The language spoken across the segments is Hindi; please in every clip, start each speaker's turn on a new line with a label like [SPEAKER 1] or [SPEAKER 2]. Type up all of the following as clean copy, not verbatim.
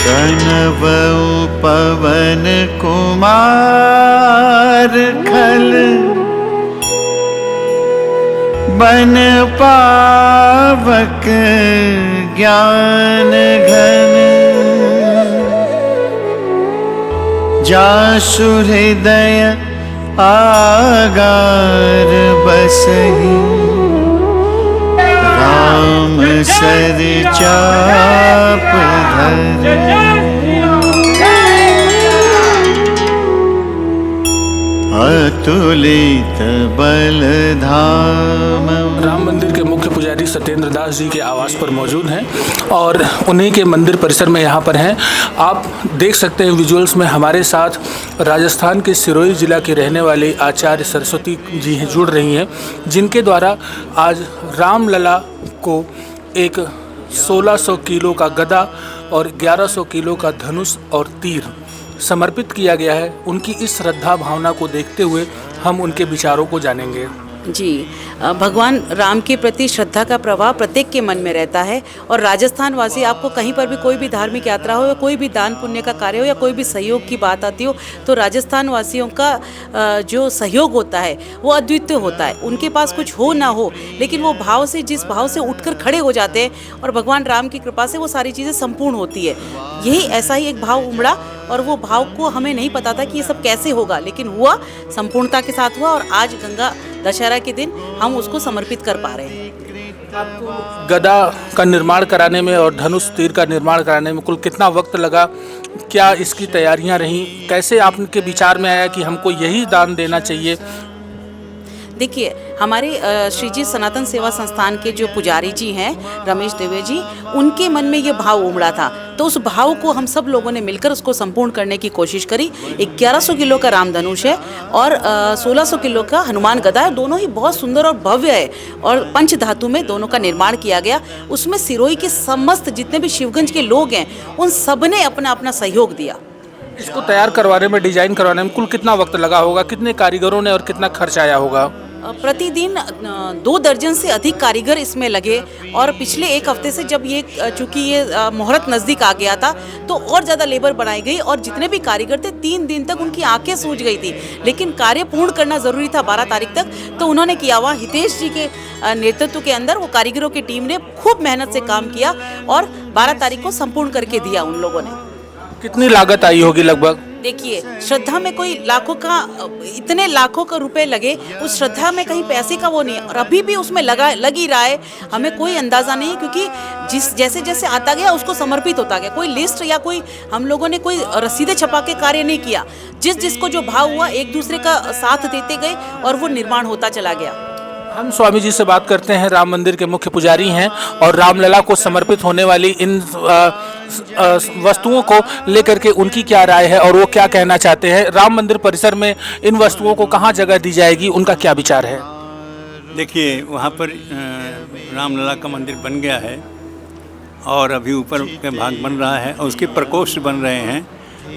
[SPEAKER 1] कनवउ पवन कुमार खल बन पावक ज्ञान घन। जासु हृदय आगार बसहि राम सर चाप धर। अतुलित बल धाम।
[SPEAKER 2] राम मंदिर के मुख्य पुजारी सत्येंद्र दास जी के आवास पर मौजूद हैं और उन्हीं के मंदिर परिसर में यहाँ पर हैं। आप देख सकते हैं विजुअल्स में हमारे साथ राजस्थान के सिरोही जिला के रहने वाले आचार्य सरस्वती जी हैं, जुड़ रही हैं, जिनके द्वारा आज रामलला को एक 1600 किलो का गदा और 1100 किलो का धनुष और तीर समर्पित किया गया है। उनकी इस श्रद्धा भावना को देखते हुए हम उनके विचारों को जानेंगे।
[SPEAKER 3] जी, भगवान राम के प्रति श्रद्धा का प्रभाव प्रत्येक के मन में रहता है और राजस्थान वासी, आपको कहीं पर भी कोई भी धार्मिक यात्रा हो या कोई भी दान पुण्य का कार्य हो या कोई भी सहयोग की बात आती हो तो राजस्थान वासियों का जो सहयोग होता है वो अद्वितीय होता है। उनके पास कुछ हो ना हो लेकिन वो भाव से, जिस भाव से उठकर खड़े हो जाते हैं और भगवान राम की कृपा से वो सारी चीज़ें संपूर्ण होती है। यही ऐसा ही एक भाव उमड़ा और वो भाव को हमें नहीं पता था कि ये सब कैसे होगा, लेकिन हुआ, संपूर्णता के साथ हुआ और आज गंगा दशहरा के दिन हम उसको समर्पित कर पा रहे हैं।
[SPEAKER 2] गदा का निर्माण कराने में और धनुष तीर का निर्माण कराने में कुल कितना वक्त लगा? क्या इसकी तैयारियां रहीं? कैसे आपके विचार में आया कि हमको यही दान देना चाहिए?
[SPEAKER 3] देखिए, हमारे श्री जी सनातन सेवा संस्थान के जो पुजारी जी हैं रमेश देवे जी, उनके मन में ये भाव उमड़ा था तो उस भाव को हम सब लोगों ने मिलकर उसको संपूर्ण करने की कोशिश करी। 1100 किलो का रामधनुष है और 1600 किलो का हनुमान गदा है। दोनों ही बहुत सुंदर और भव्य है और पंच धातु में दोनों का निर्माण किया गया। उसमें सिरोही के समस्त जितने भी शिवगंज के लोग हैं उन सब ने अपना अपना सहयोग दिया।
[SPEAKER 2] इसको तैयार करवाने में, डिजाइन करवाने में कुल कितना वक्त लगा होगा? कितने कारीगरों ने और कितना खर्च आया होगा?
[SPEAKER 3] प्रतिदिन 2 दर्जन से अधिक कारीगर इसमें लगे और पिछले एक हफ्ते से जब ये चूँकि ये मुहूर्त नज़दीक आ गया था तो और ज़्यादा लेबर बढ़ाई गई और जितने भी कारीगर थे 3 दिन तक उनकी आंखें सूज गई थी, लेकिन कार्य पूर्ण करना ज़रूरी था 12 तारीख तक, तो उन्होंने किया। हुआ हितेश जी के नेतृत्व के अंदर वो कारीगरों की टीम ने खूब मेहनत से काम किया और 12 तारीख को संपूर्ण करके दिया उन लोगों ने।
[SPEAKER 2] कितनी लागत आई होगी लगभग?
[SPEAKER 3] देखिए, श्रद्धा में कोई लाखों का, इतने लाखों का रुपए लगे, उस श्रद्धा में कहीं पैसे का वो नहीं है और अभी भी उसमें लग ही रहा है। हमें कोई अंदाज़ा नहीं है क्योंकि जैसे जैसे आता गया उसको समर्पित होता गया। कोई लिस्ट या कोई हम लोगों ने कोई रसीदें छपा के कार्य नहीं किया। जिसको जो भाव हुआ एक दूसरे का साथ देते गए और वो निर्माण होता चला गया।
[SPEAKER 2] हम स्वामी जी से बात करते हैं, राम मंदिर के मुख्य पुजारी हैं और रामलला को समर्पित होने वाली इन वस्तुओं को लेकर के उनकी क्या राय है और वो क्या कहना चाहते हैं। राम मंदिर परिसर में इन वस्तुओं को कहाँ जगह दी जाएगी, उनका क्या विचार है?
[SPEAKER 4] देखिए, वहाँ पर रामलला का मंदिर बन गया है और अभी ऊपर के भाग बन रहा है और उसके प्रकोष्ठ बन रहे हैं,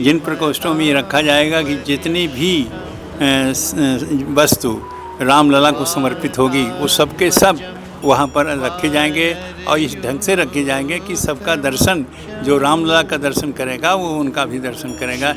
[SPEAKER 4] जिन प्रकोष्ठों में ये रखा जाएगा कि जितनी भी वस्तु रामलला को समर्पित होगी वो सब के सब वहाँ पर रखे जाएंगे और इस ढंग से रखे जाएंगे कि सबका दर्शन, जो रामलला का दर्शन करेगा वो उनका भी दर्शन करेगा।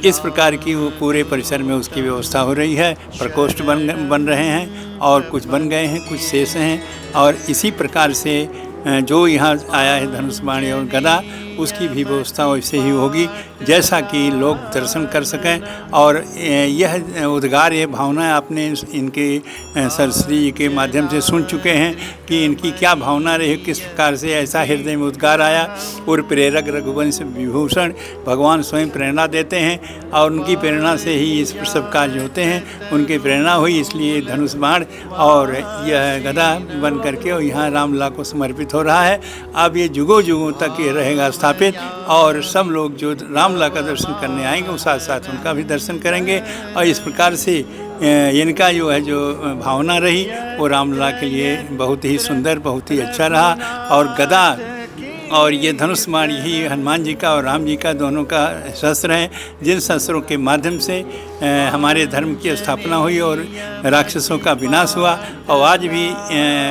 [SPEAKER 4] इस प्रकार की वो पूरे परिसर में उसकी व्यवस्था हो रही है। प्रकोष्ठ बन रहे हैं और कुछ बन गए हैं, कुछ शेष हैं और इसी प्रकार से जो यहाँ आया है धनुष बाण और गदा, उसकी भी व्यवस्था वैसे ही होगी जैसा कि लोग दर्शन कर सकें। और यह उद्गार, ये भावना आपने इनके सरस्वती जी के माध्यम से सुन चुके हैं कि इनकी क्या भावना रही, किस प्रकार से ऐसा हृदय में उद्गार आया। और प्रेरक रघुवंश विभूषण भगवान स्वयं प्रेरणा देते हैं और उनकी प्रेरणा से ही इस सब कार्य होते हैं। उनकी प्रेरणा हुई, इसलिए धनुष बाण और यह गदा बन करके और यहाँ रामलला को समर्पित हो रहा है। अब ये जुगों जुगों तक ये रहेगा स्थापित और सब लोग जो रामलला का दर्शन करने आएंगे वो साथ साथ उनका भी दर्शन करेंगे। और इस प्रकार से इनका जो है जो भावना रही वो रामलला के लिए बहुत ही सुंदर, बहुत ही अच्छा रहा। और गदा और ये धनुष बाण यही हनुमान जी का और राम जी का दोनों का शस्त्र है, जिन शस्त्रों के माध्यम से हमारे धर्म की स्थापना हुई और राक्षसों का विनाश हुआ। और आज भी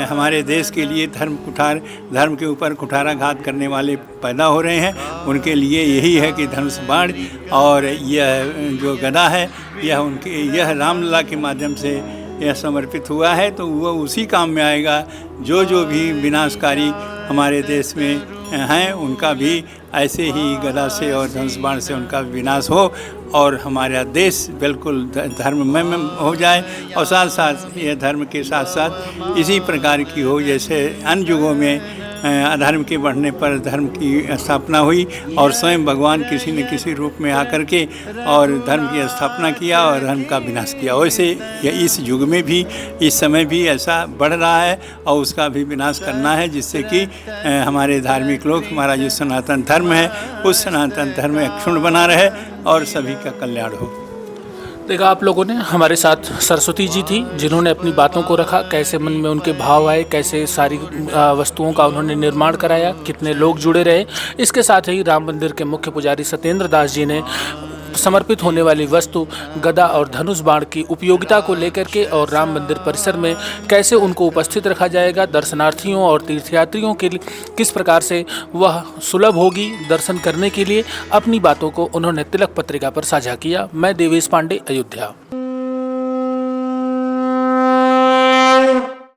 [SPEAKER 4] हमारे देश के लिए धर्म के ऊपर कुठाराघात करने वाले पैदा हो रहे हैं। उनके लिए यही है कि धनुष बाण और यह जो गदा है यह रामलला के माध्यम से यह समर्पित हुआ है, तो वह उसी काम में आएगा। जो भी विनाशकारी हमारे देश में हैं उनका भी ऐसे ही गदा से और धनुष बाण से उनका विनाश हो और हमारा देश बिल्कुल धर्ममय हो जाए। और साथ साथ यह धर्म के साथ साथ इसी प्रकार की हो जैसे अन्य युगों में अधर्म के बढ़ने पर धर्म की स्थापना हुई और स्वयं भगवान किसी न किसी रूप में आकर के और धर्म की स्थापना किया और धर्म का विनाश किया। वैसे इस युग में भी इस समय भी ऐसा बढ़ रहा है और उसका भी विनाश करना है, जिससे कि हमारे धार्मिक लोग, हमारा जो सनातन धर्म है उस सनातन धर्म में अक्षुण्ण बना रहे और सभी का कल्याण हो।
[SPEAKER 2] देखा आप लोगों ने, हमारे साथ सरस्वती जी थी जिन्होंने अपनी बातों को रखा, कैसे मन में उनके भाव आए, कैसे सारी वस्तुओं का उन्होंने निर्माण कराया, कितने लोग जुड़े रहे। इसके साथ ही राम मंदिर के मुख्य पुजारी सत्येंद्र दास जी ने समर्पित होने वाली वस्तु गदा और धनुष बाण की उपयोगिता को लेकर के और राम मंदिर परिसर में कैसे उनको उपस्थित रखा जाएगा, दर्शनार्थियों और तीर्थयात्रियों के लिए किस प्रकार से वह सुलभ होगी दर्शन करने के लिए, अपनी बातों को उन्होंने तिलक पत्रिका पर साझा किया। मैं देवेश पांडे, अयोध्या।